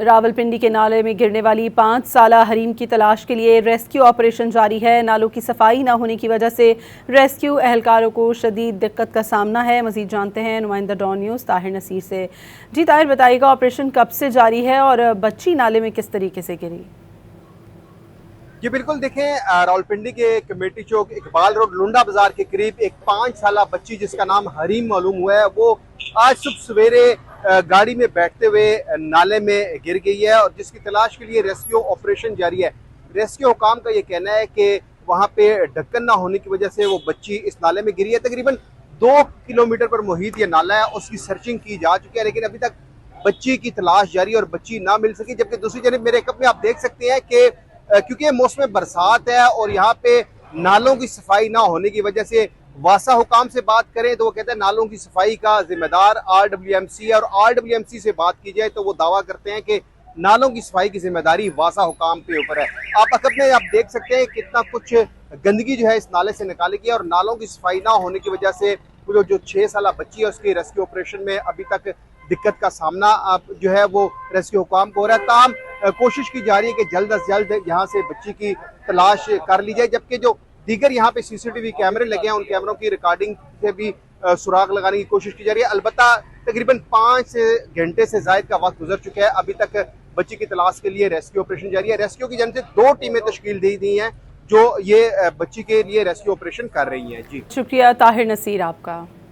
रावलपिंडी के नाले में गिरने वाली 5 साला हरीम की तलाश के लिए रेस्क्यू ऑपरेशन जारी है। नालों की सफाई न होने की वजह से रेस्क्यू एहलकारों को शदीद दिक्कत का सामना है। मजीद जानते हैं नुमाइंदा डॉन न्यूज़ ताहिर नसीर से। जी ताहिर, बताइएगा ऑपरेशन कब से जारी है और बच्ची नाले में किस तरीके से गिरी? जी बिल्कुल, देखें रावलपिंडी के कमेटी चौक इकबाल रोड लुंडा बाजार के करीब एक 5 साला बच्ची जिसका नाम हरीम मालूम हुआ है, वो आज सुबह सवेरे गाड़ी में बैठते हुए नाले में गिर गई है और जिसकी तलाश के लिए रेस्क्यू ऑपरेशन जारी है। रेस्क्यू हुकाम का ये कहना है कि वहाँ पे ढक्कन ना होने की वजह से वो बच्ची इस नाले में गिरी है। तकरीबन 2 किलोमीटर पर मुहित ये नाला है, उसकी सर्चिंग की जा चुकी है, लेकिन अभी तक बच्ची की तलाश जारी है और बच्ची ना मिल सकी। जबकि दूसरी तरफ मेरे कप में आप देख सकते हैं कि क्योंकि मौसम बरसात है और यहाँ पे नालों की सफाई ना होने की वजह से वासा हुकाम से बात करें तो वो कहते हैं नालों की सफाई का जिम्मेदार RWMC है, और RWMC से बात की जाए तो वो दावा करते हैं कि नालों की सफाई की जिम्मेदारी वासा हुकाम के ऊपर है। आप देख सकते हैं कितना कुछ गंदगी जो है इस नाले से निकाली गई है और नालों की सफाई ना होने की वजह से जो 6 साल बच्ची है उसकी रेस्क्यू ऑपरेशन में अभी तक दिक्कत का सामना जो है वो रेस्क्यू हुकाम को हो रहा है। ताम कोशिश की जा रही है कि जल्द अज जल्द यहाँ से बच्ची की तलाश कर ली जाए, जबकि जो दीगर यहाँ पे CCTV कैमरे लगे हैं उन कैमरों की रिकॉर्डिंग से भी सुराग लगाने की कोशिश की जा रही है। अलबत्ता तकरीबन 5 घंटे से ज्यादा का वक्त गुजर चुका है, अभी तक बच्ची की तलाश के लिए रेस्क्यू ऑपरेशन जारी है। रेस्क्यू की जानब से 2 टीमें तश्कील दी गई हैं जो ये बच्ची के लिए रेस्क्यू ऑपरेशन कर रही हैं। जी शुक्रिया ताहिर नसीर आपका।